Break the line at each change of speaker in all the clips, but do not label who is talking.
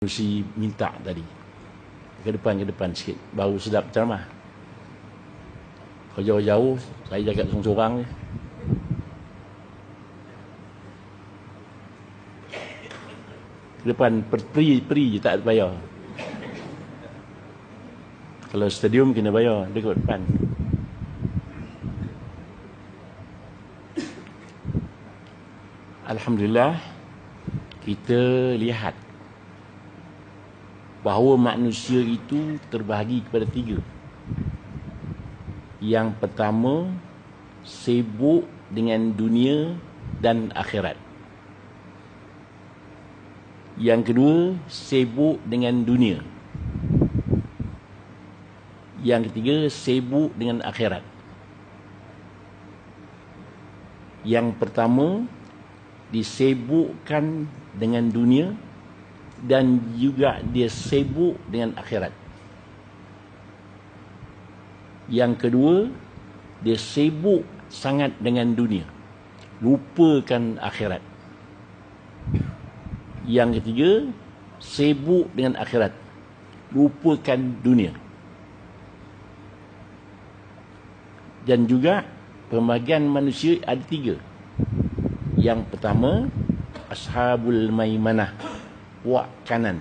Mesti minta tadi ke depan sikit baru sedap ceramah. Kalau jauh-jauh saya jaga seorang-seorang je. Ke depan peri je tak bayar. Kalau stadium kena bayar, dia ke depan. Alhamdulillah, kita lihat bahawa manusia itu terbahagi kepada 3. Yang pertama, sibuk dengan dunia dan akhirat. Yang kedua, sibuk dengan dunia. Yang ketiga, sibuk dengan akhirat. Yang pertama, disibukkan dengan dunia dan juga dia sibuk dengan akhirat. Yang kedua, dia sibuk sangat dengan dunia, lupakan akhirat. Yang ketiga, sibuk dengan akhirat, lupakan dunia. Dan juga pembahagian manusia ada 3. Yang pertama, ashabul maimanah, puak kanan.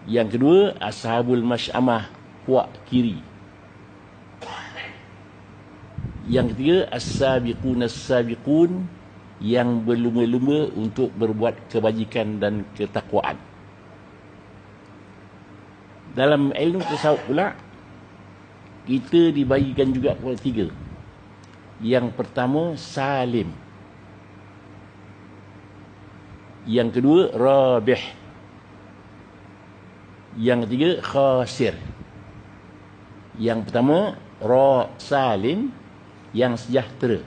Yang kedua, ashabul masy'amah, puak kiri. Yang ketiga, as-sabiqun as-sabiqun, yang berlumba-lumba untuk berbuat kebajikan dan ketakwaan. Dalam ilmu tasawuf pula, kita dibagikan juga kepada 3. Yang pertama, salim. Yang kedua, rabih. Yang ketiga, khasir. Yang pertama, salim, yang sejahtera.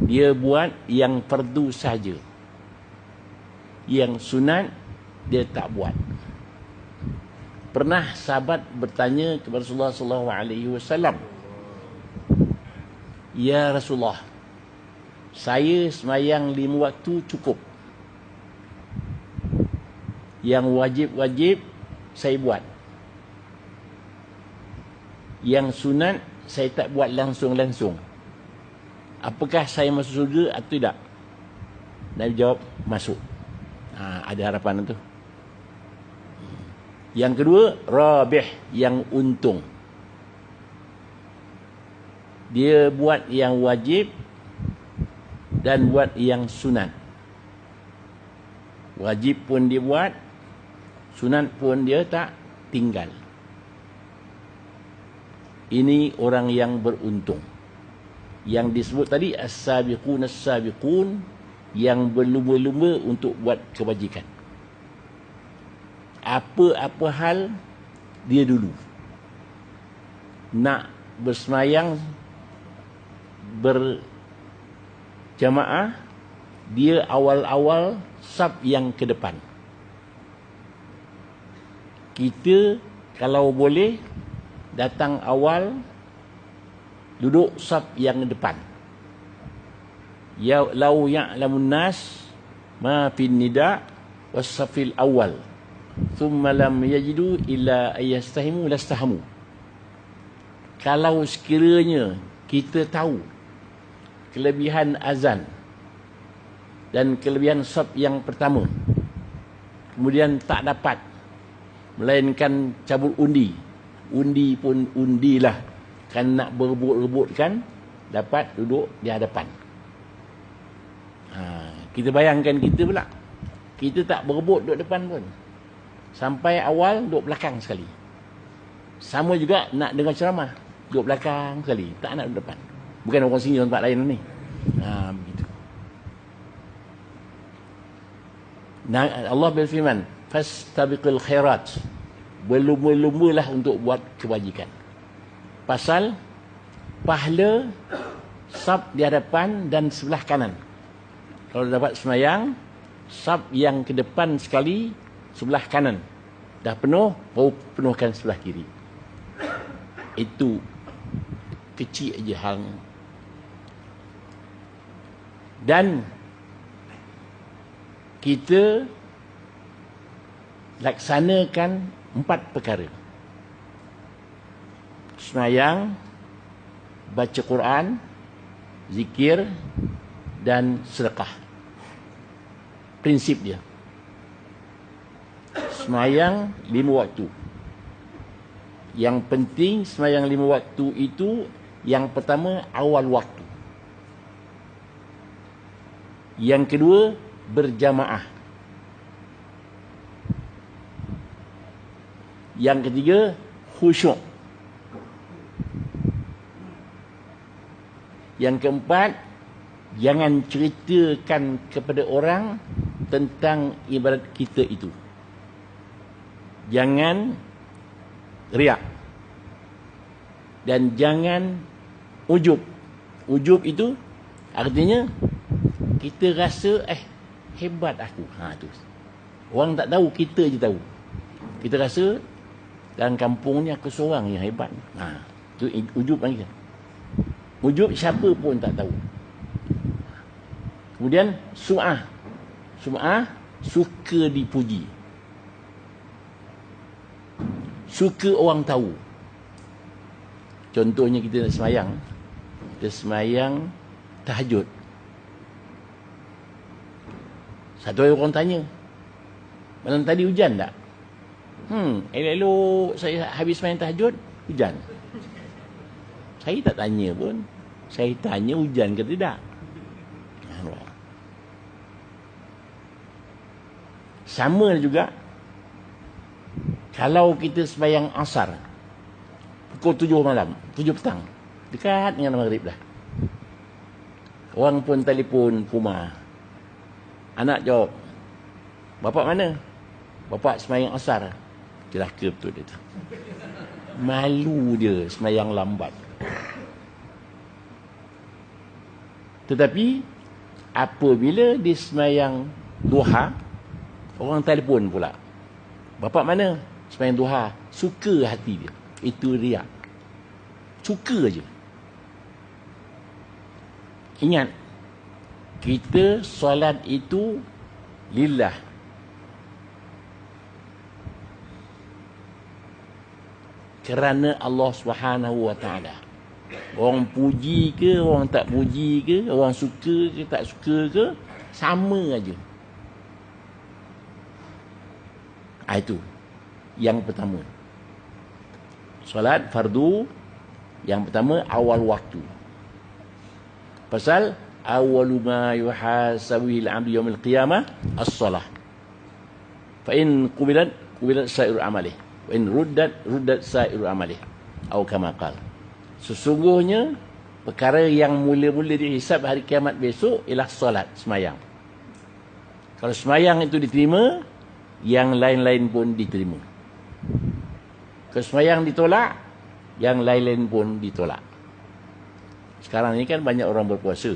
Dia buat yang fardu saja. Yang sunat, dia tak buat. Pernah sahabat bertanya kepada Rasulullah SAW, "Ya Rasulullah, saya semayang 5 waktu cukup. Yang wajib-wajib saya buat. Yang sunat saya tak buat langsung-langsung. Apakah saya masuk surga atau tidak?" Nabi jawab, masuk. Ada harapan itu. Yang kedua, rabih, yang untung. Dia buat yang wajib dan buat yang sunat. Wajib pun dia buat, sunat pun dia tak tinggal. Ini orang yang beruntung. Yang disebut tadi, as-sabiqun as-sabiqun, yang berlumba-lumba untuk buat kebajikan. Apa-apa hal, dia dulu. Nak bersemayang, berjamaah, dia awal-awal saf yang ke depan. Kita kalau boleh datang awal, duduk saf yang depan. Ya lau ya'lamun nas ma fin nida was safil awal thumma lam yajidu illa ayastahimu lastahamu. Kalau sekiranya kita tahu kelebihan azan dan kelebihan saf yang pertama, kemudian tak dapat, melainkan cabut undi pun undilah, kan nak berebut-rebutkan, dapat duduk di hadapan. Kita bayangkan kita pula, kita tak berebut duduk depan pun, sampai awal duduk belakang sekali. Sama juga nak dengar ceramah, duduk belakang sekali, tak nak duduk depan. Bukan orang sini, tempat lain ni. Begitu. Allah berfirman, fastabiqul khairat, berlumba-lumbalah untuk buat kebajikan. Pasal pahala saf di hadapan dan sebelah kanan. Kalau dapat semayang, saf yang ke depan sekali, sebelah kanan. Dah penuh, baru penuhkan sebelah kiri. Itu kecil aja hal. Dan kita laksanakan 4 perkara. Sembahyang, baca Quran, zikir, dan sedekah. Prinsip dia. Sembahyang 5 waktu. Yang penting sembahyang 5 waktu itu, yang pertama awal waktu. Yang kedua berjamaah. Yang ketiga khusyuk. Yang keempat, jangan ceritakan kepada orang tentang ibadat kita itu. Jangan riak. Dan jangan ujub. Ujub itu artinya kita rasa hebat aku. Tu. Orang tak tahu, kita je tahu. Kita rasa dalam kampung ni aku seorang yang hebat. Tu ujub panggil. Ujub siapa pun tak tahu. Kemudian sum'ah. Sum'ah suka dipuji. Suka orang tahu. Contohnya kita nak semayang. Kita semayang tahajud. Satu hari orang tanya, malam tadi hujan tak? Elok-elok saya habis semayang tahajud, hujan. Saya tak tanya pun. Saya tanya hujan ke tidak. Sama juga kalau kita sembahyang asar pukul 7 malam, 7 petang, dekat dengan maghrib dah. Orang pun telefon rumah. Anak jawab, bapak mana? Bapak sembahyang asar. Celaka betul dia tu. Malu dia sembahyang lambat. Tetapi apabila dia sembahyang duha, orang telefon pula, bapak mana? Sembahyang duha. Suka hati dia. Itu riak. Suka je. Ingat, kita solat itu lillah. Kerana Allah Subhanahu wa taala. Orang puji ke, orang tak puji ke, orang suka ke tak suka ke, sama aja. Itu yang pertama. Solat fardu yang pertama awal waktu. Pasal awwalu ma yuhasabu al-'abdu yawm al-qiyamah as-salah. Fa in qubilat sa'iru amalih, wa in ruddat sa'iru amalih. Atau kama qala. Sesungguhnya perkara yang mula-mula dihisab hari kiamat besok ialah solat, semayang. Kalau semayang itu diterima, yang lain-lain pun diterima. Kalau semayang ditolak, yang lain-lain pun ditolak. Sekarang ni kan banyak orang berpuasa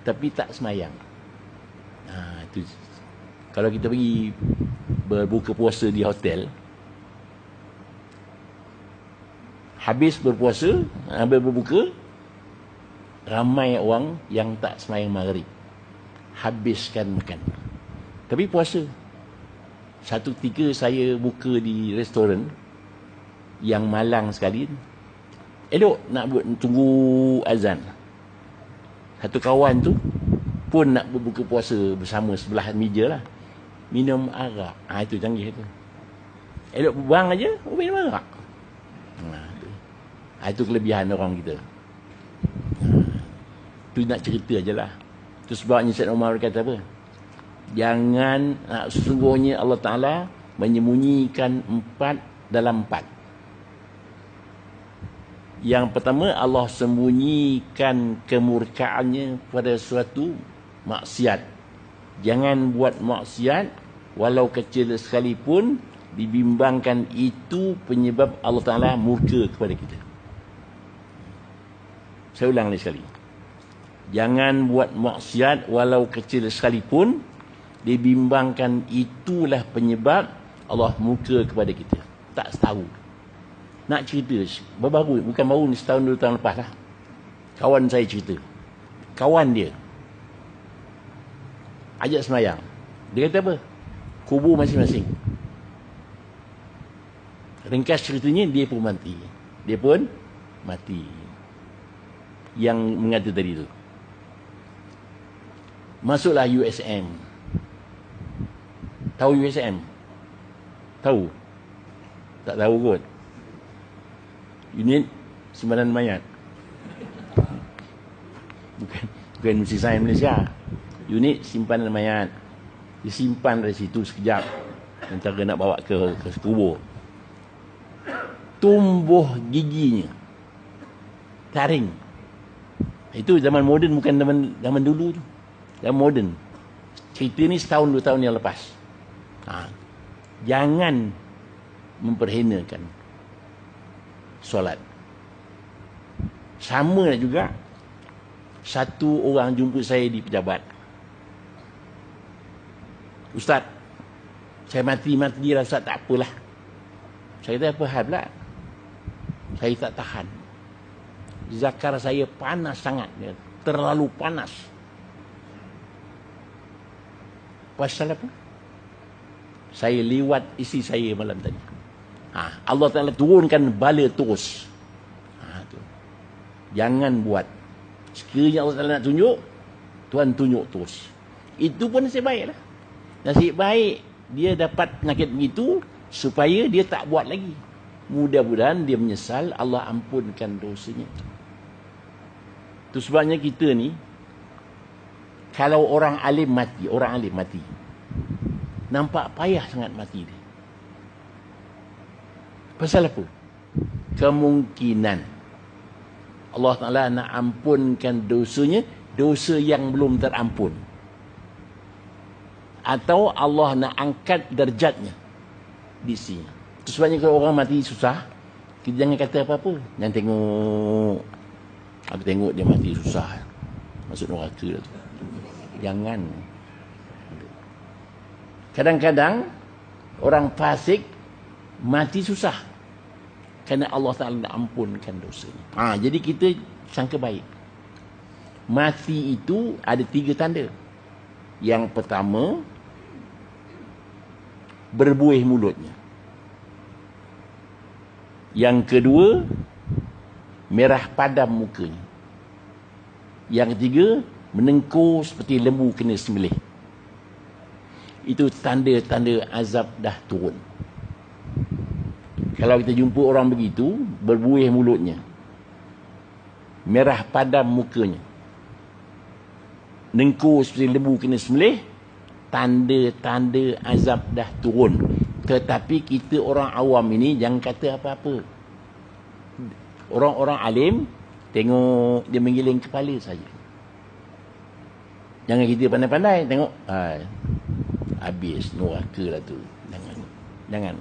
tapi tak semayang. Itu. Kalau kita pergi berbuka puasa di hotel, habis berpuasa, habis berbuka, ramai orang yang tak semayang maghrib. Habiskan makan. Tapi puasa. Satu ketika saya buka di restoran yang malang sekali. Elok nak tunggu azan. Satu kawan tu pun nak berbuka puasa bersama sebelah meja lah. Minum arak. Itu canggih tu. Elok buang aja, minum arak. Itu kelebihan orang kita. Tu nak cerita je lah. Itu sebabnya Syed Umar kata apa? Jangan, sesungguhnya Allah Ta'ala menyembunyikan 4 dalam 4. Yang pertama, Allah sembunyikan kemurkaannya pada suatu maksiat. Jangan buat maksiat walau kecil sekalipun, dibimbangkan itu penyebab Allah Ta'ala murka kepada kita. Saya ulang lagi sekali. Jangan buat maksiat walau kecil sekalipun, dibimbangkan itulah penyebab Allah murka kepada kita. Tak tahu. Nak cerita, baru, bukan baru ni, setahun 2 tahun lepas lah. Kawan saya cerita. Kawan dia ajak semayang. Dia kata apa? Kubur masing-masing. Ringkas ceritanya, dia pun mati. Dia pun mati. Yang mengata tadi tu. Masuklah USM. Tahu USM? Tahu? Tak tahu kot. Unit simpanan mayat. Bukan Mesti Sains Malaysia. Unit simpanan mayat. Disimpan dari situ sekejap. Antara nak bawa ke kubur. Tumbuh giginya. Taring. Itu zaman moden, bukan zaman dulu tu. Zaman moden. Cerita ni setahun 2 tahun yang lepas. Jangan memperhinakan solat. Sama juga, satu orang jumpa saya di pejabat. Ustaz, saya mati rasa tak apalah. Saya kata, apa hal pula? Saya tak tahan. Zakar saya panas sangat. Terlalu panas. Pasal apa? Saya lewat isi saya malam tadi. Allah Ta'ala turunkan bala terus. Tu. Jangan buat. Sekiranya Allah Ta'ala nak tunjuk, Tuhan tunjuk terus. Itu pun nasib baik lah. Nasib baik dia dapat penyakit begitu supaya dia tak buat lagi. Mudah-mudahan dia menyesal, Allah ampunkan dosanya. Itu sebabnya kita ni, kalau orang alim mati, nampak payah sangat mati dia. Pasal apa? Kemungkinan Allah Ta'ala nak ampunkan dosanya, dosa yang belum terampun. Atau Allah nak angkat darjatnya di sini. Itu sebabnya kalau orang mati susah, kita jangan kata apa-apa. Jangan tengok. Aku tengok dia mati susah, masuk neraka lah tu. Jangan. Kadang-kadang orang fasik mati susah kerana Allah Ta'ala nak ampunkan dosanya. Jadi kita sangka baik. Mati itu ada 3 tanda. Yang pertama, berbuih mulutnya. Yang kedua, merah padam mukanya. Yang ketiga, menengkur seperti lembu kena sembelih. Itu tanda-tanda azab dah turun. Kalau kita jumpa orang begitu, berbuih mulutnya, merah padam mukanya, nengkur seperti lembu kena sembelih, tanda-tanda azab dah turun. Tetapi kita orang awam ini jangan kata apa-apa. Orang-orang alim tengok dia menggiling kepala saja. Jangan kita pandai-pandai tengok, habis neraka lah tu. Jangan.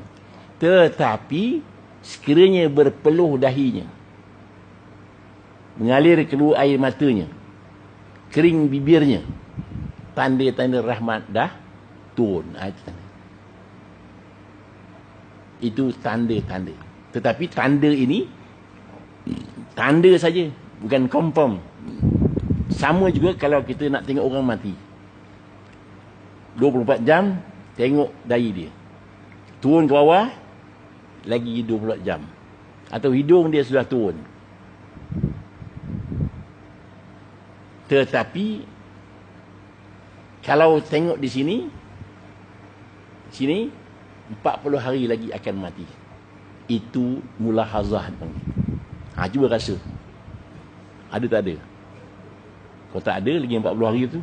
Tetapi sekiranya berpeluh dahinya, mengalir keluar air matanya, kering bibirnya, tanda-tanda rahmat dah turun. Itu tanda-tanda. Tetapi tanda ini tanda saja, bukan confirm. Sama juga kalau kita nak tengok orang mati, 24 jam tengok dahi dia, turun ke bawah lagi 24 jam, atau hidung dia sudah turun. Tetapi kalau tengok di sini 40 hari lagi akan mati. Itu mulahazah. Cuba rasa. Ada tak ada? Kalau tak ada, lagi 40 hari tu.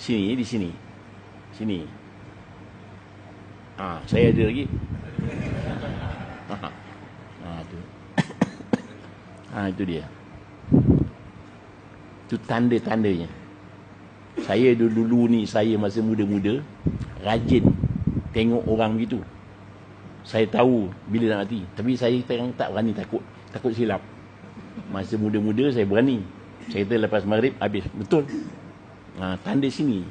Sini, di sini. Sini. Saya ada lagi. Tu. Itu dia. Itu tanda-tandanya. Saya dulu ni, saya masa muda-muda, rajin tengok orang begitu. Saya tahu bila nak mati, tapi saya tak berani, takut silap. Masa muda-muda saya berani. Saya kata lepas maghrib habis, betul. Tanda sini.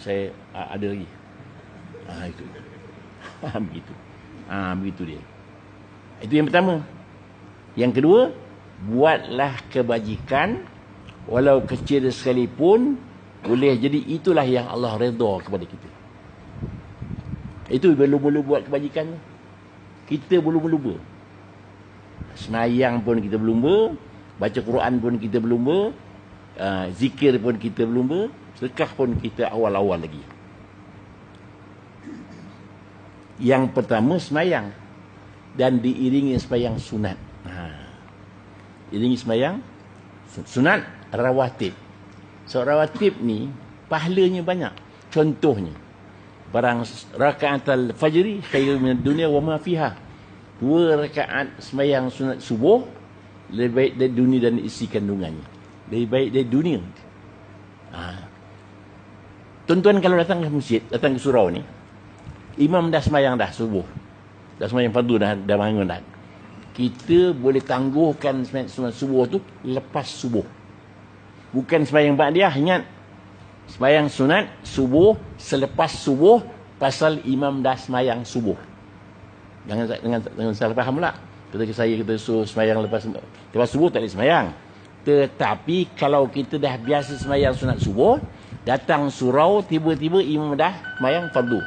Saya ada lagi. Itu. Begitu. Begitu dia. Itu yang pertama. Yang kedua, buatlah kebajikan walau kecil sekalipun, boleh jadi itulah yang Allah redha kepada kita. Itu berlumba-lumba buat kebajikan. Kita berlumba-lumba. Semayang pun kita berlumba, baca Quran pun kita berlumba, zikir pun kita berlumba, sedekah pun kita awal-awal lagi. Yang pertama semayang, dan diiringi semayang sunat. Iringi semayang sunat rawatib. So rawatib ni pahalanya banyak. Contohnya, barang rakaat al-fajri khairun minad dunya wa ma fiha. 2 rakaat semayang sunat subuh lebih baik dari dunia dan isi kandungannya. Lebih baik dari dunia. Tuan-tuan kalau datang ke masjid, datang ke surau ni, imam dah semayang dah subuh, dah semayang fardu dah bangun dah, kita boleh tangguhkan semayang subuh tu lepas subuh. Bukan semayang ba'diyah. Ingat, semayang sunat subuh selepas subuh, pasal imam dah semayang subuh. Jangan salah faham pula. Kita suruh semayang lepas subuh, tak boleh semayang. Tetapi kalau kita dah biasa semayang sunat subuh, datang surau, tiba-tiba imam dah semayang fardu,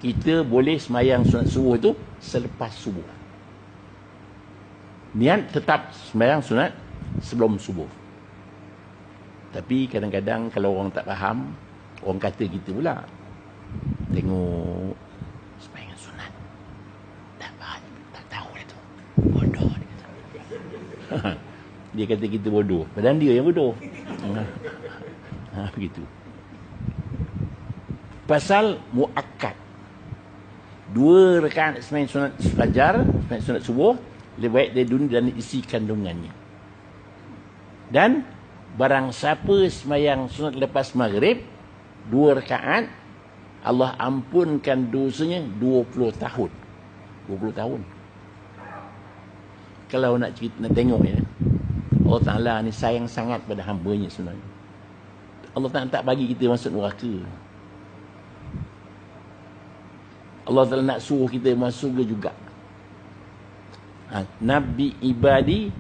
kita boleh semayang sunat subuh itu selepas subuh. Niat tetap semayang sunat sebelum subuh. Tapi kadang-kadang kalau orang tak faham, orang kata kita pula, tengok semayang sunat, tak faham, tak tahu lah tu, bodoh dia kata. Dia kata kita bodoh, padahal dia yang bodoh. Begitu. Pasal muakkad, 2 rakaat semayang sunat fajar, semayang sunat subuh, lebih baik dari dunia dan isi kandungannya. Dan barang siapa semayang sunat lepas maghrib 2 rakaat, Allah ampunkan dosanya 20 tahun. 20 tahun. Kalau nak tengok ya, Allah Ta'ala ni sayang sangat pada hamba-Nya sebenarnya. Allah Ta'ala tak bagi kita masuk neraka. Allah Ta'ala nak suruh kita masuk surga juga. Nabi ibadi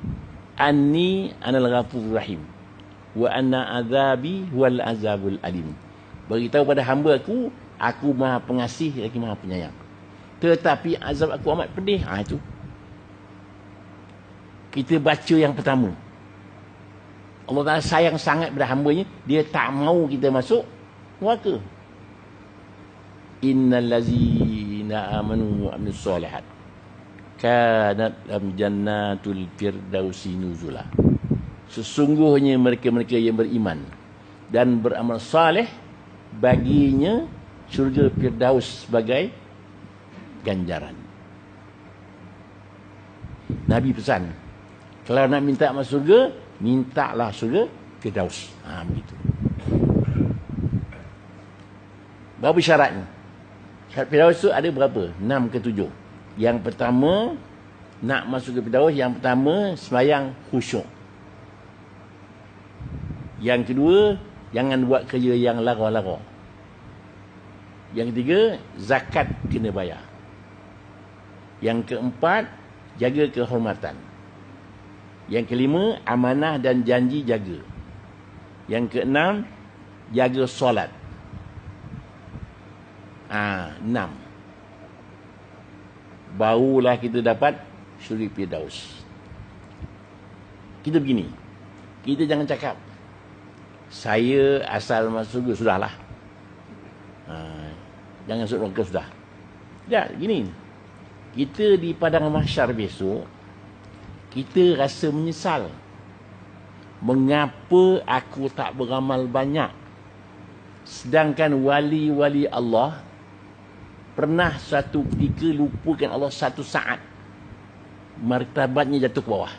anni anal ghafurur rahim wa anna azabi wal azabul alim. Beritahu pada hamba aku maha pengasih lagi maha penyayang, tetapi azab aku amat pedih. Itu kita baca yang pertama. Allah Ta'ala sayang sangat pada hamba-Nya, dia tak mau kita masuk neraka. Innal ladzina amanu wa amilus solihat kanat lam jannatul firdausi nuzula. Sesungguhnya mereka-mereka yang beriman dan beramal saleh, baginya syurga Firdaus sebagai ganjaran. Nabi pesan, kalau nak minta masuk surga, mintalah surga Firdaus. Begitu. Berapa syaratnya? Syarat Firdaus itu ada berapa? 6 ke 7. Yang pertama, nak masuk ke Firdaus, yang pertama sembahyang khusyuk. Yang kedua, jangan buat kerja yang lara-lara. Yang ketiga, zakat kena bayar. Yang keempat, jaga kehormatan. Yang kelima, amanah dan janji jaga. Yang keenam, jaga solat. 6. Barulah kita dapat syurga Firdaus. Kita begini, kita jangan cakap saya asal masuk surga, sudahlah. Jangan masuk neraka sudah. Tak, gini. Kita di padang mahsyar besok, kita rasa menyesal. Mengapa aku tak beramal banyak? Sedangkan wali-wali Allah pernah satu ketika lupakan Allah satu saat, martabatnya jatuh ke bawah.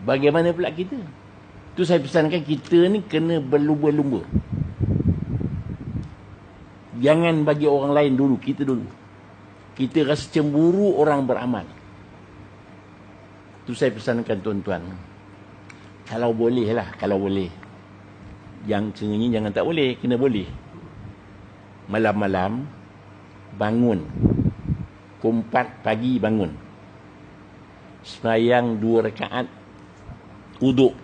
Bagaimana pula kita? Tu saya pesankan, kita ni kena berlumba-lumba. Jangan bagi orang lain dulu, kita dulu. Kita rasa cemburu orang beramal. Tu saya pesankan tuan-tuan. Kalau boleh lah, kalau boleh. Yang cenganyi jangan tak boleh, kena boleh. Malam-malam bangun, pukul 4 pagi bangun, sembahyang 2 rakaat wuduk.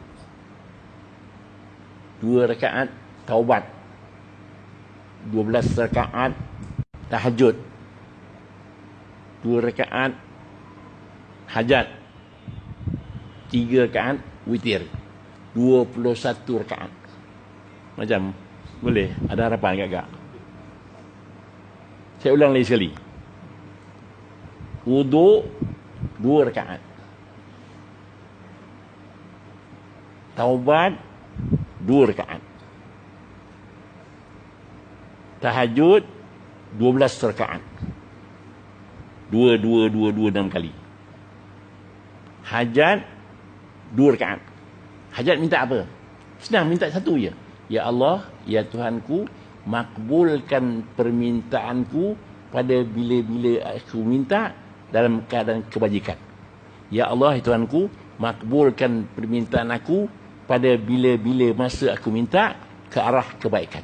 2 rakaat taubat. 12 rakaat tahajud. 2 rakaat hajat. 3 rakaat witir. 21 rakaat. Macam boleh? Ada harapan agak-agak? Saya ulang lagi sekali. Wuduk 2 rakaat. Taubat 2 rakaat. Tahajud 12 rakaat. 2, 6 kali. Hajat 2 rakaat. Hajat minta apa? Senang, minta satu je. Ya Allah, ya Tuhanku, makbulkan permintaanku pada bila-bila aku minta dalam keadaan kebajikan. Ya Allah, ya Tuhanku, makbulkan permintaan aku pada bila-bila masa aku minta ke arah kebaikan.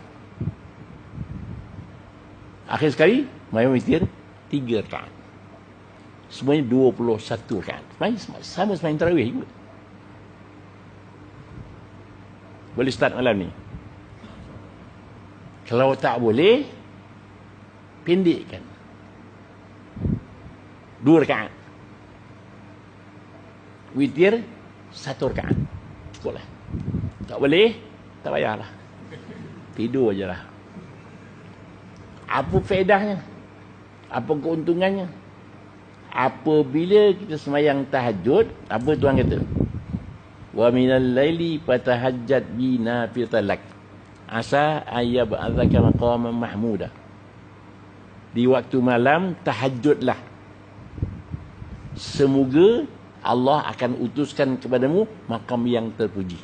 Akhir sekali, mayam witir 3 rakaat. Semuanya 21 rakaat. Sama semain tarawih juga. Boleh start malam ni. Kalau tak boleh, pendekkan. 2 rakaat. Witir 1 rakaat. Cukup lah. Tak boleh, tak payahlah. Tidur je lah. Apa faedahnya? Apa keuntungannya? Apabila kita semayang tahajud, apa Tuhan kata? Wa minal laili fatahajjat bi nafilatan lak. Asa ayyab'adzaka maqaman mahmuda. Di waktu malam tahajudlah. Semoga Allah akan utuskan kepadamu makam yang terpuji.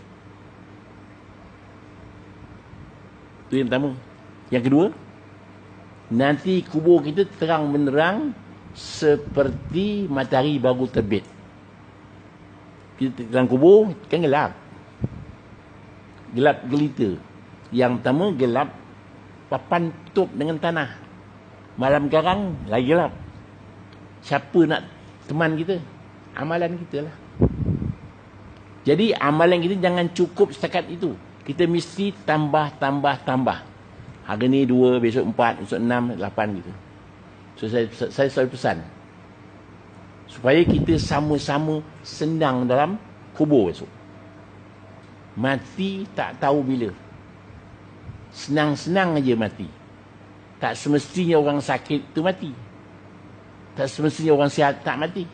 Itu yang pertama. Yang kedua, nanti kubur kita terang benderang seperti matahari baru terbit. Kita dalam kubur kan gelap. Gelap gelita. Yang pertama gelap papan tutup dengan tanah. Malam garang lagi gelap. Siapa nak teman kita? Amalan kita lah. Jadi amalan kita jangan cukup setakat itu. Kita mesti tambah. Hari ni 2, besok 4, besok 6, 8 gitu. So saya selalu pesan supaya kita sama-sama senang dalam kubur esok. Mati tak tahu bila. Senang-senang aja mati. Tak semestinya orang sakit tu mati. Tak semestinya orang sihat tak mati.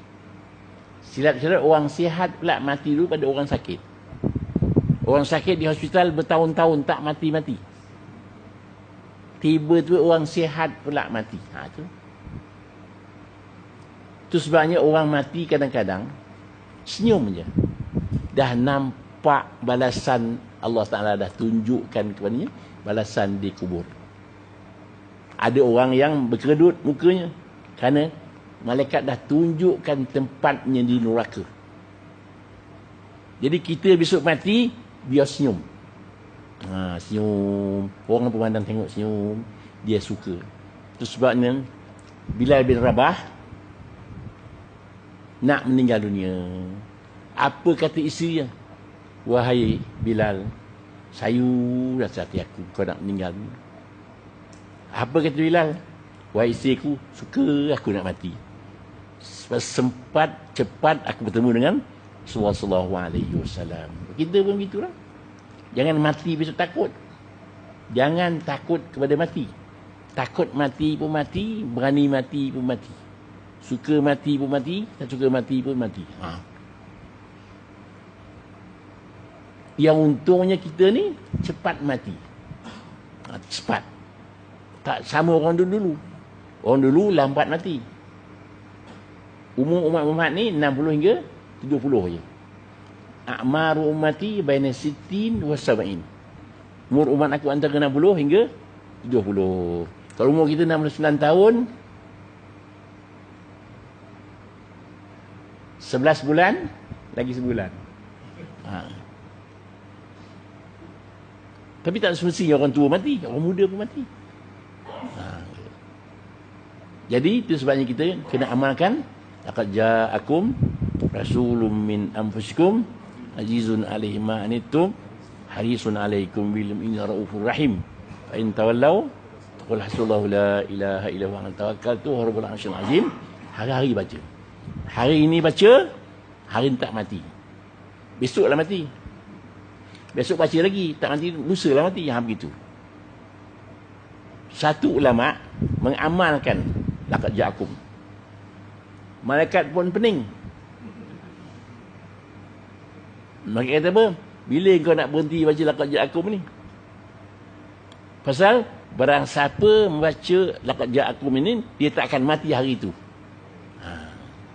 Silap-silap orang sihat pula mati dulu pada orang sakit. Orang sakit di hospital bertahun-tahun tak mati-mati. Tiba-tiba orang sihat pula mati. Itu sebabnya orang mati kadang-kadang senyum je. Dah nampak balasan Allah Ta'ala dah tunjukkan kepadanya, balasan di kubur. Ada orang yang berkedut mukanya kerana malaikat dah tunjukkan tempatnya di neraka. Jadi kita besok mati, biar senyum. Senyum. Orang pemandang tengok senyum, dia suka. Itu sebabnya Bilal bin Rabah nak meninggal dunia. Apa kata isteri dia? Wahai Bilal, sayu rasa hati aku kau nak meninggal dunia. Apa kata Bilal? Wahai isteri aku, suka aku nak mati. Sempat cepat aku bertemu dengan sallallahu alaihi wasallam. Kita pun begitulah. Jangan mati besok takut. Jangan takut kepada mati. Takut mati pun mati, berani mati pun mati. Suka mati pun mati, tak suka mati pun mati. Yang untungnya kita ni cepat mati. Cepat. Tak sama orang dulu. Orang dulu lambat mati. Umur umat Muhammad ni 60 hingga 70 je. A'maru ummati baina sittin wa sab'in. Umur umat aku antara 60 hingga 70. Kalau umur kita 69 tahun, 11 bulan lagi sebulan. Tapi tak semestinya orang tua mati, orang muda pun mati. Jadi itu sebabnya kita kena amalkan laqad ja'akum rasulun min anfusikum azizun alaihi ma anittum harisun alaikum bil mu'minina raufur rahim. Fa in tawallaw qul hasbunallahu la ilaha illa huwa alaihi tawakkaltu wa rabbul arsyil azim. Hari-hari baca. Hari ini baca, hari ini tak mati. Besoklah mati. Besok baca lagi, tak mati, lusalah mati. Ha, begitu. Satu ulama mengamalkan laqad ja'akum. Malaikat pun pening. Malaikat kata apa? Bila kau nak berhenti baca laqad ja'akum ni? Pasal barang siapa membaca laqad ja'akum ini, dia tak akan mati hari itu.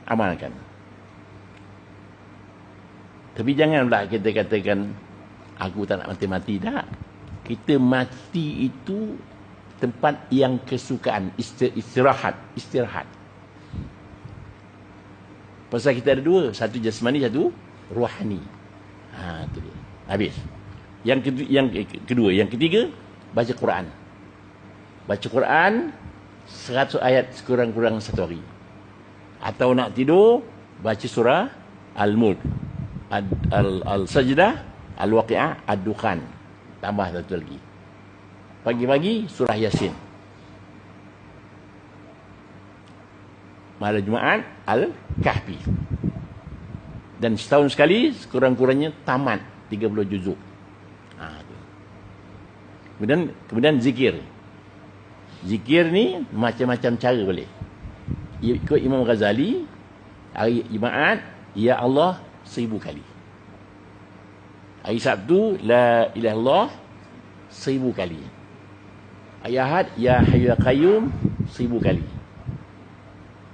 Amalkan. Tapi janganlah kita katakan aku tak nak mati-mati. Tak. Kita mati itu tempat yang kesukaan. Istirahat. Pasal kita ada dua. Satu jasmani, satu rohani. Itu dia. Habis. Yang kedua. Yang ketiga, baca Quran. Baca Quran 100 ayat sekurang-kurang satu hari. Atau nak tidur, baca surah Al-Mulk, Al-Sajdah, Al-Waqi'ah, Ad-Dukhan. Tambah satu lagi. Pagi-pagi, surah Yasin. Malam Jumaat, Al-Kahfi. Dan setahun sekali, sekurang-kurangnya tamat 30 juzuk. Kemudian zikir. Zikir ni macam-macam cara boleh. Ikut Imam Ghazali, hari Jumaat, Ya Allah 1000 kali. Hari Sabtu, La ilaha illallah 1000 kali. Hari Ahad, Ya Hayyu Ya Qayyum 1000 kali.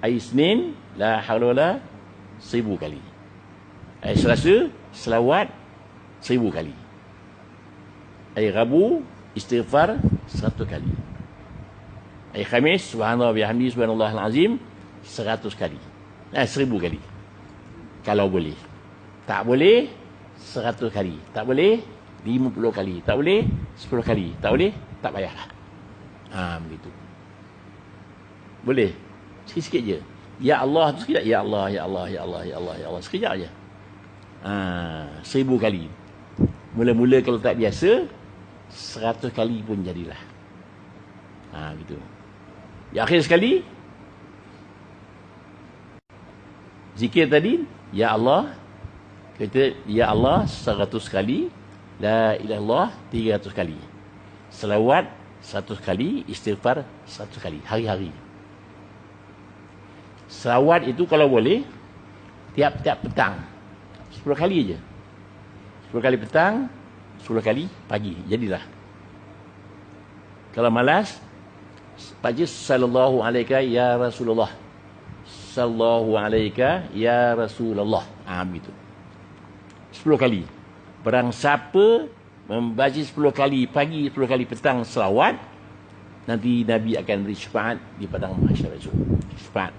Hari Isnin, La haula wala 1000 kali. Hari Selasa, selawat 1000 kali. Hari Rabu, istighfar 100 kali. Hari Khamis, subhanallah bihamdi subhanallahal azim 100 kali. 1000 kali. Kalau boleh. Tak boleh 100 kali. Tak boleh 50 kali. Tak boleh 10 kali. Tak boleh, tak payahlah. Begitu. Boleh. Sikit-sikit je. Ya Allah tu sekejap. Ya Allah, ya Allah, ya Allah, ya Allah, ya Allah. Sekejap je. 1000 kali. Mula-mula kalau tak biasa, 100 kali pun jadilah. Gitu. Yang akhir sekali, zikir tadi, Ya Allah, kita Ya Allah 100 kali, La ilaha illallah 300 kali, selawat 100 kali, istighfar 100 kali, hari-hari. Selawat itu kalau boleh, tiap-tiap petang, 10 kali aja. 10 kali petang, 10 kali pagi, jadilah. Kalau malas, baca sallallahu alaika ya Rasulullah. Sallallahu alaika ya Rasulullah. Begitu. 10 kali. Barang siapa membaca 10 kali pagi, 10 kali petang selawat, nanti Nabi akan beri syafaat di padang mahsyar itu. Syafaat.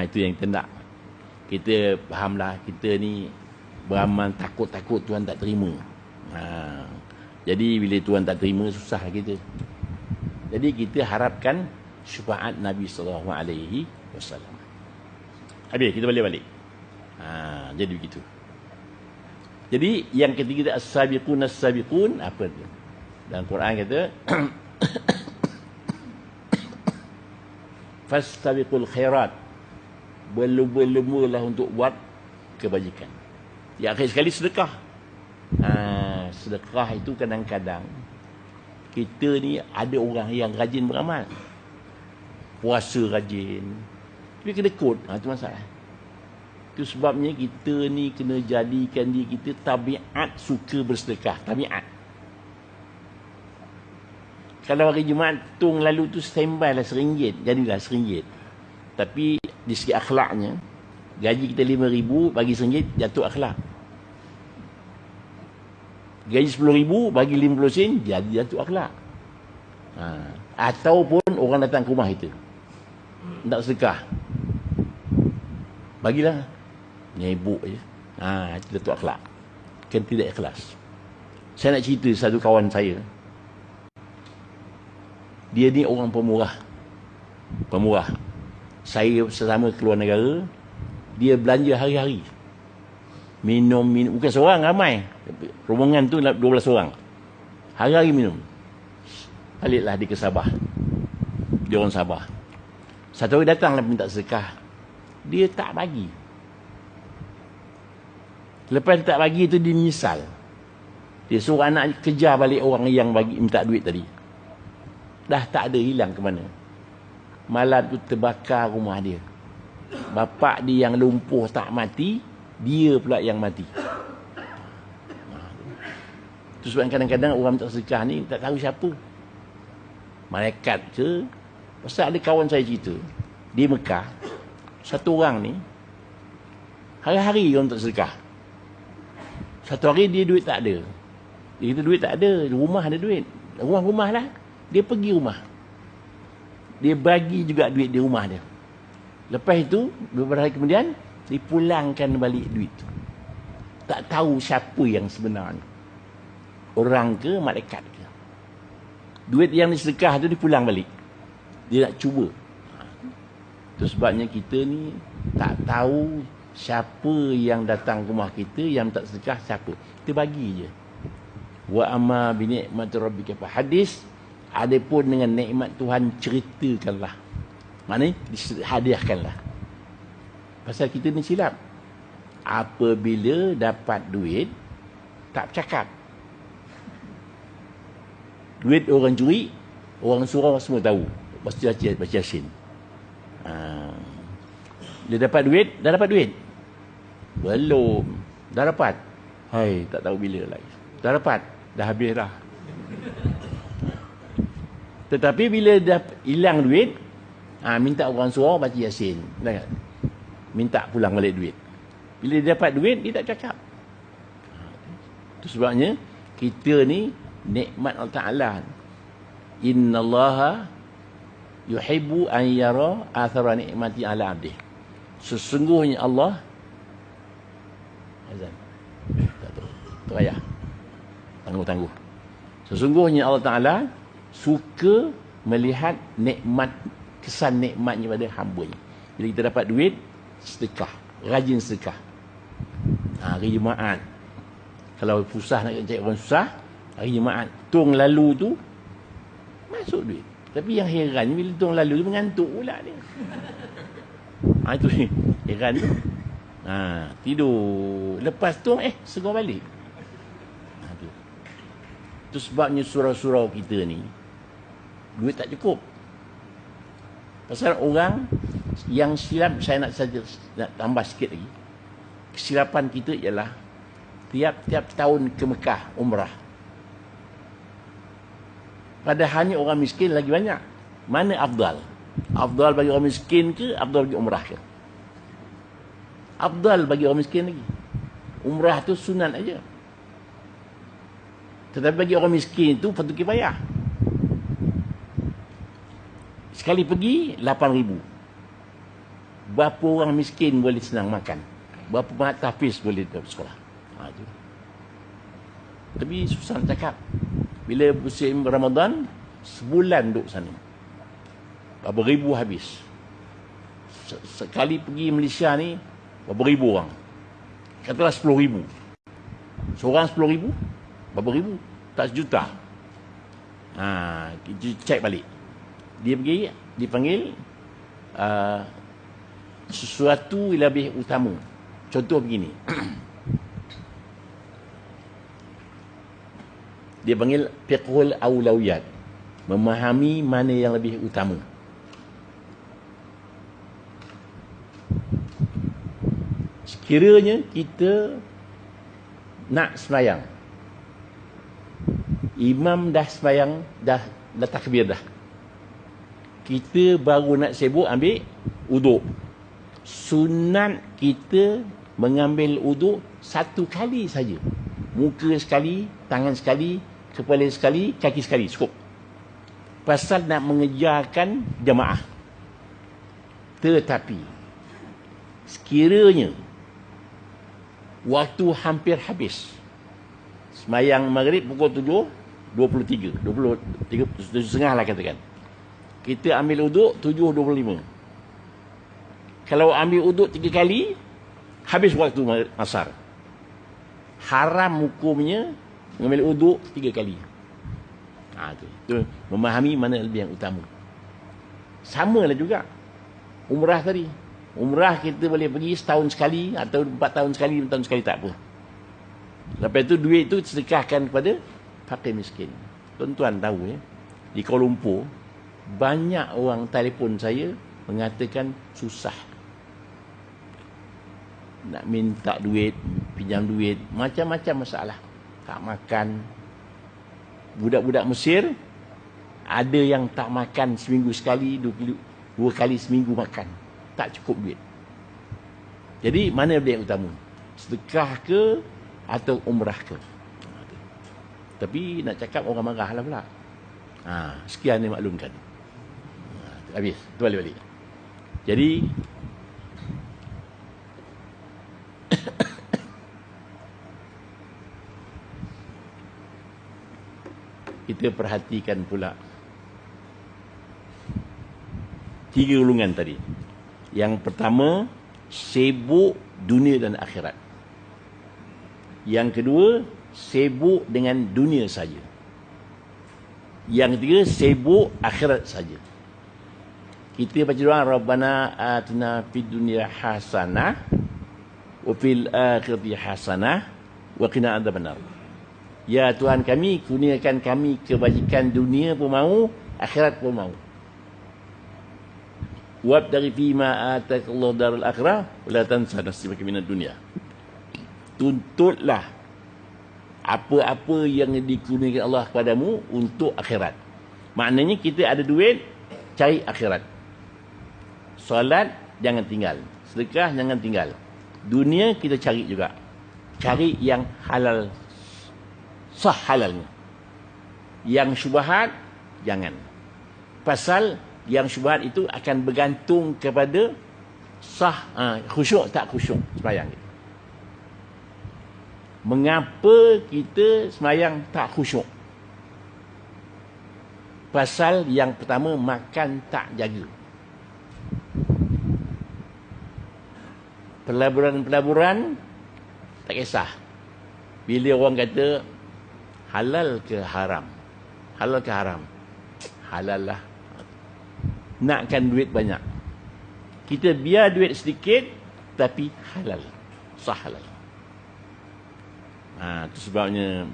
Itu yang kita nak. Kita fahamlah, kita ni beramal takut-takut Tuhan tak terima. Jadi bila Tuhan tak terima, susah kita. Jadi kita harapkan syafaat Nabi sallallahu alaihi wasallam. Habis kita balik. Jadi begitu. Jadi yang ketiga, as-sabiqun apa dia? Dalam Quran kata fastabiqul khairat. Berlumba-lumbalah untuk buat kebajikan. Yang akhir sekali sedekah. Sedekah itu kadang-kadang kita ni ada orang yang rajin beramal. Puasa rajin. Tapi kena kod. Itu masalah. Itu sebabnya kita ni kena jadikan diri kita tabiat suka bersedekah. Tabiat. Kalau hari Jumaat tung lalu tu standby lah RM1. Jadilah RM1. Tapi di segi akhlaknya, gaji kita RM5,000, bagi RM1 jatuh akhlak. Gaji RM10,000 bagi 50 sen, jadi jatuh akhlak. Ataupun orang datang ke rumah kita nak sedekah, bagilah, nyebuk je. Itu jatuh akhlak. Kan tidak ikhlas. Saya nak cerita satu kawan saya. Dia ni orang pemurah. Saya sesama keluar negara, dia belanja hari-hari. Minum. Bukan seorang, ramai. Rombongan tu 12 orang. Hari-hari minum. Baliklah dia ke Sabah. Dia orang Sabah. Satu hari datanglah minta sedekah. Dia tak bagi. Lepas tak bagi tu dia menyesal. Dia suruh anak kejar balik orang yang bagi minta duit tadi. Dah tak ada, hilang ke mana. Malam tu terbakar rumah dia. Bapak dia yang lumpuh tak mati, dia pula yang mati. Itu sebab kadang-kadang orang minta sedekah ni tak tahu siapa. Malaikat ke. Pasal ada kawan saya cerita, di Mekah, satu orang ni hari-hari orang minta sedekah. Satu hari dia duit tak ada. Dia kata duit tak ada, rumah ada duit. Rumah lah. Dia pergi rumah. Dia bagi juga duit di rumah dia. Lepas itu, beberapa hari kemudian, dipulangkan balik duit tu. Tak tahu siapa yang sebenarnya. Orang ke, malaikat ke. Duit yang disedekah tu dipulang balik. Dia nak cuba. Itu sebabnya kita ni tak tahu siapa yang datang ke rumah kita, yang tak sedekah siapa. Kita bagi je. Wa amma bi ni'mati rabbika fa hadis. Adapun dengan nikmat Tuhan, ceritakanlah. Maknanya hadiahkanlah. Pasal kita ni silap. Apabila dapat duit, tak bercakap. Duit orang curi, orang surau semua tahu. Pasti baca Yasin. Dia dapat duit, dah dapat duit. Belum. Dah dapat. Hai, tak tahu bila lagi. Dah dapat. Dah habis dah. Tetapi bila dah hilang duit, minta orang surau baca Yasin. Minta pulang balik duit. Bila dia dapat duit, dia tak cakap. Itu sebabnya, kita ni nikmat Allah Ta'ala. Innallaha yuhibbu an yara athara nikmati ala abdih. Sesungguhnya Allah azan. Tak tahu. Terayah. Tangguh-tangguh. Sesungguhnya Allah Ta'ala suka melihat nikmat, kesan nikmatnya pada hamba-Nya. Bila kita dapat duit, sedekah. Rajin sedekah. Hari Jumaat. Kalau susah nak cari orang susah, hari Jumaat. Tung lalu tu, masuk duit. Tapi yang heran, bila tung lalu tu mengantuk pula dia. Itu heran tu. Tidur. Lepas tu, segar balik. Itu sebabnya surau-surau kita ni, duit tak cukup. Pasal orang yang silap, saya nak tambah sikit lagi. Kesilapan kita ialah tiap-tiap tahun ke Mekah umrah. Padahalnya orang miskin lagi banyak. Mana afdal? Afdal bagi orang miskin ke afdal bagi umrah ke? Afdal bagi orang miskin lagi. Umrah tu sunat aja. Tetapi bagi orang miskin tu fardu kifayah. Sekali pergi 8,000. Berapa orang miskin boleh senang makan? Berapa banyak tahfiz boleh dapat sekolah? Itu. Tapi susah nak cakap. Bila musim Ramadan, sebulan duduk sana. Berapa ribu habis. Sekali pergi Malaysia ni, berapa ribu orang. Katalah 10,000. Seorang 10,000, berapa ribu? Tak sejuta. Kita cek balik. Dia pergi, dipanggil sesuatu lebih utama. Contoh begini. Dia panggil fiqhul aulawiyat. Memahami mana yang lebih utama. Sekiranya kita nak sembahyang, imam dah sembahyang, dah takbir dah. Kita baru nak sibuk ambil uduk. Sunat kita mengambil uduk satu kali saja. Muka sekali, tangan sekali, kepala sekali, kaki sekali, cukup. Pasal nak mengejarkan jemaah. Tetapi sekiranya waktu hampir habis, sembahyang maghrib pukul 7.23, 7.30 lah katakan. Kita ambil uduk 7.25. Kalau ambil uduk 3 kali, habis waktu asar. haram hukumnya mengambil uduk 3 kali. Itu memahami mana lebih yang utama. Sama lah juga umrah tadi. Umrah kita boleh pergi setahun sekali atau 4 tahun sekali, 5 tahun sekali, tak apa. Lepas itu duit itu sedekahkan kepada fakir miskin. Tuan-tuan tahu di Kuala Lumpur banyak orang telefon saya mengatakan susah nak minta duit, pinjam duit, macam-macam masalah. Tak makan. Budak-budak Mesir ada yang tak makan seminggu sekali, 2 kali seminggu makan. Tak cukup duit. Jadi mana yang utama? Sedekah ke atau umrah ke? Tapi nak cakap orang marah lah pula. Sekian ni maklumkan. Habis. Tu balik-balik. Jadi kita perhatikan pula 3 golongan tadi. Yang pertama, sibuk dunia dan akhirat. Yang kedua, sibuk dengan dunia saja. Yang ketiga, sibuk akhirat saja. Kita baca doa, Rabbana atina fid dunya hasanah wa fil akhirati hasanah wa qina adzabannar. Ya Tuhan kami, kurniakan kami kebajikan dunia pun mau, akhirat pun mau. Wabtaghi fima atakallahu darul akhirah wa la tansa nasibaka minad dunya. Tuntutlah apa-apa yang dikurniakan Allah kepadamu untuk akhirat. Maknanya kita ada duit, cari akhirat. Solat jangan tinggal, sedekah jangan tinggal. Dunia kita cari juga. Cari yang halal, sah halalnya. Yang syubhat jangan. Pasal yang syubhat itu akan bergantung kepada sah khusyuk tak khusyuk sembahyang kita. Mengapa kita sembahyang tak khusyuk? Pasal yang pertama, makan tak jaga. Pelaburan-pelaburan tak kisah. Bila orang kata halal ke haram? Halal ke haram? Halal lah. Nakkan duit banyak. Kita biar duit sedikit tapi halal. Sah halal. Itu sebabnya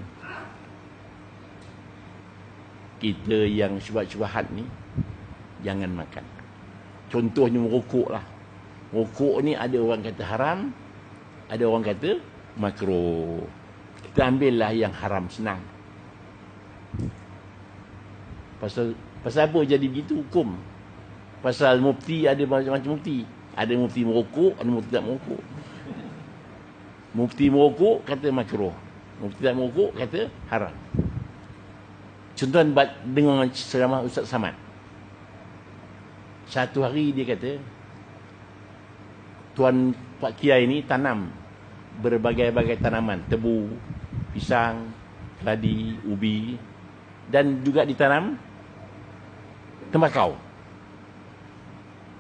kita yang syubhat-syubhat ni jangan makan. Contohnya merokok lah. Rokok ni ada orang kata haram, ada orang kata makruh. Kita ambillah yang haram, senang. Pasal apa jadi begitu hukum? Pasal mufti ada macam-macam mufti. Ada mufti merokok, ada mufti tak merokok. Mufti merokok kata makruh. Mufti tak merokok kata haram. Contohan dengan ceramah Ustaz Samad. Satu hari dia kata, Tuan Pak Kiai ni tanam berbagai-bagai tanaman, tebu, pisang, keladi, ubi, dan juga ditanam tembakau.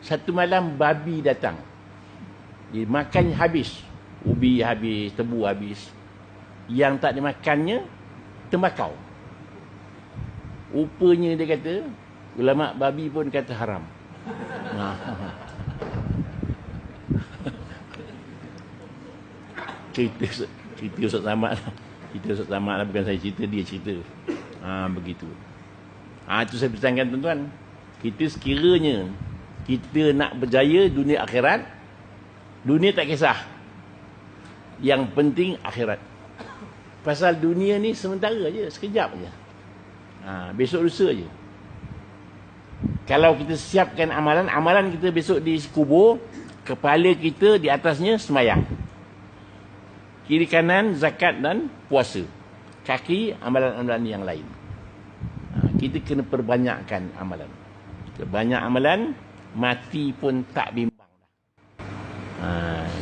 Satu malam babi datang. Dia makan habis. Ubi habis, tebu habis. Yang tak dimakannya tembakau. Rupanya dia kata, ulama babi pun kata haram. Cerita Ustaz Samad lah. Cerita Ustaz Samad lah, bukan saya cerita, dia cerita. Begitu. Itu saya pesankan tuan-tuan. Kita sekiranya kita nak berjaya dunia akhirat, dunia tak kisah. Yang penting akhirat. Pasal dunia ni sementara je, sekejap je. Besok lusa je. Kalau kita siapkan amalan kita besok di kubur, kepala kita di atasnya sembahyang. Kiri kanan zakat dan puasa. Kaki amalan-amalan yang lain. Kita kena perbanyakkan amalan. Banyak amalan, mati pun tak bimbang.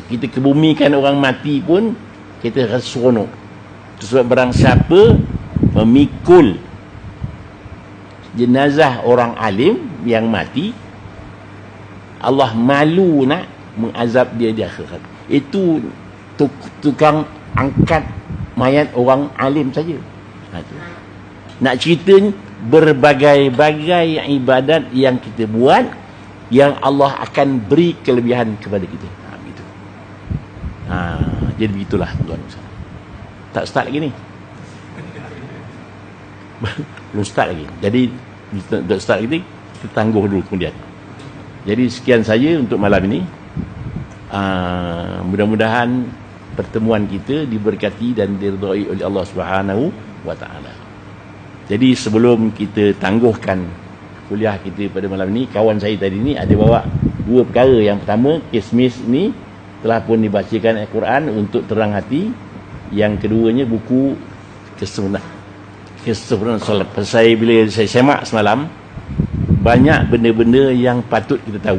Kita kebumikan orang mati pun kita rasa seronok. Sebab barang siapa memikul jenazah orang alim yang mati, Allah malu nak mengazab dia di akhirat. Itu tukang angkat mayat orang alim saja. Itu. Nak ceritanya berbagai-bagai ibadat yang kita buat yang Allah akan beri kelebihan kepada kita. Begitu. Jadi begitulah tuan. Tak start lagi ni. Belum start lagi. Jadi tak start lagi, kita tangguh dulu kemudian. Jadi sekian saja untuk malam ini. Mudah-mudahan pertemuan kita diberkati dan diridai oleh Allah Subhanahu wa taala. Jadi sebelum kita tangguhkan kuliah kita pada malam ini, kawan saya tadi ni ada bawa dua perkara. Yang pertama, kismis ni telah pun dibacakan Al-Quran untuk terang hati. Yang keduanya buku kesempurnaan solat. Bila saya semak semalam, banyak benda-benda yang patut kita tahu.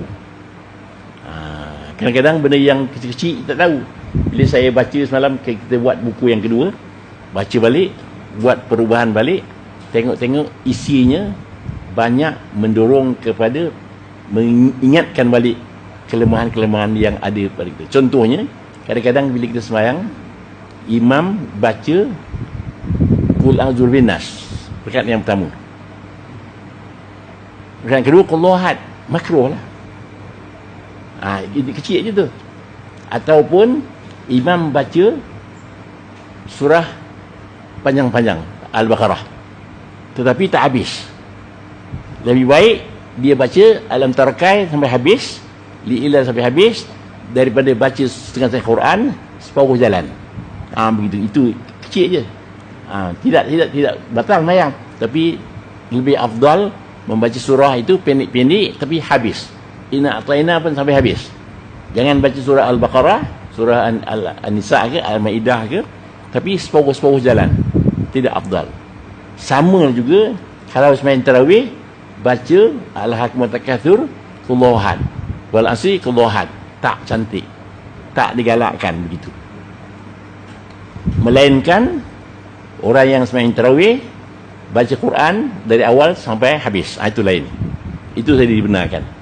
Kadang-kadang benda yang kecil-kecil kita tak tahu. Bila saya baca semalam, kita buat buku yang kedua, baca balik, buat perubahan balik, tengok-tengok isinya banyak mendorong kepada mengingatkan balik kelemahan-kelemahan yang ada pada kita. Contohnya, kadang-kadang bila kita sembahyang, imam baca Qul a'udzu birabbin nas, perkataan yang pertama. Perkataan kedua Qul huwallahu ahad, makruh lah. Kecil je tu. Ataupun imam baca surah panjang-panjang Al-Baqarah, tetapi tak habis. Lebih baik dia baca Alam Tarakai sampai habis, Li'ila sampai habis, daripada baca setengah-setengah Quran separuh jalan. Begitu. Itu kecil je. Tidak batal mayang, tapi lebih afdal membaca surah itu pendek-pendek tapi habis. Inna a'tayna pun sampai habis. Jangan baca surah Al-Baqarah, surah An-Nisa ke Al-Maidah ke, tapi separuh-separuh jalan. Tidak afdal. Sama juga kalau sembahyang tarawih, baca Al-Hakumut Takatsur, Qul huwallahu ahad, wal asri Qul huwallahu ahad. Tak cantik, tak digalakkan begitu. Melainkan orang yang sembahyang tarawih baca Quran dari awal sampai habis, itu lain. Itu saja dibenarkan.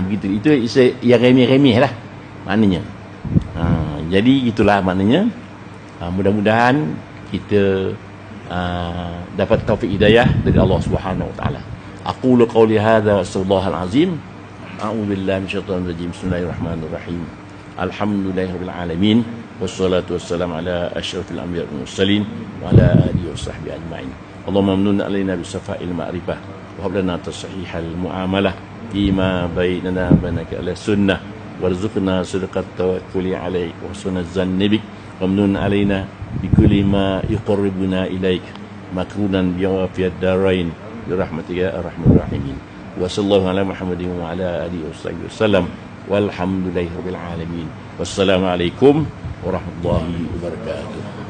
Begitu. Itu yang remeh-remeh lah maknanya. Jadi itulah maknanya. Mudah-mudahan kita dapat taufik hidayah dari Allah Subhanahu wa taala. Aqulu qawli hadza astaghfirullahal azim. A'udzu billahi minasyaitonir rajim. Bismillahirrahmanirrahim. Alhamdulillahirabbil alamin. Wassalatu wassalamu ala asyrafil anbiya'i wal mursalin wa ala alihi washabbihi ajma'in. Allahumma amnun alaina bisafa'il ma'rifah wa hab lana tasihhal muamalah fima bainana bainaka ala sunnah warzuqna sidqat tawakkuli alaik wa husnal zanni bik wamnun alaina bikulli ma yuqarribuna ilaik makrunan bi wafiyad darain bi rahmatika ya arhamar rahimin. Wa sallallahu ala Muhammadin wa ala alihi wasallam walhamdulillahi rabbil alamin. Wassalamu alaikum warahmatullahi wabarakatuh.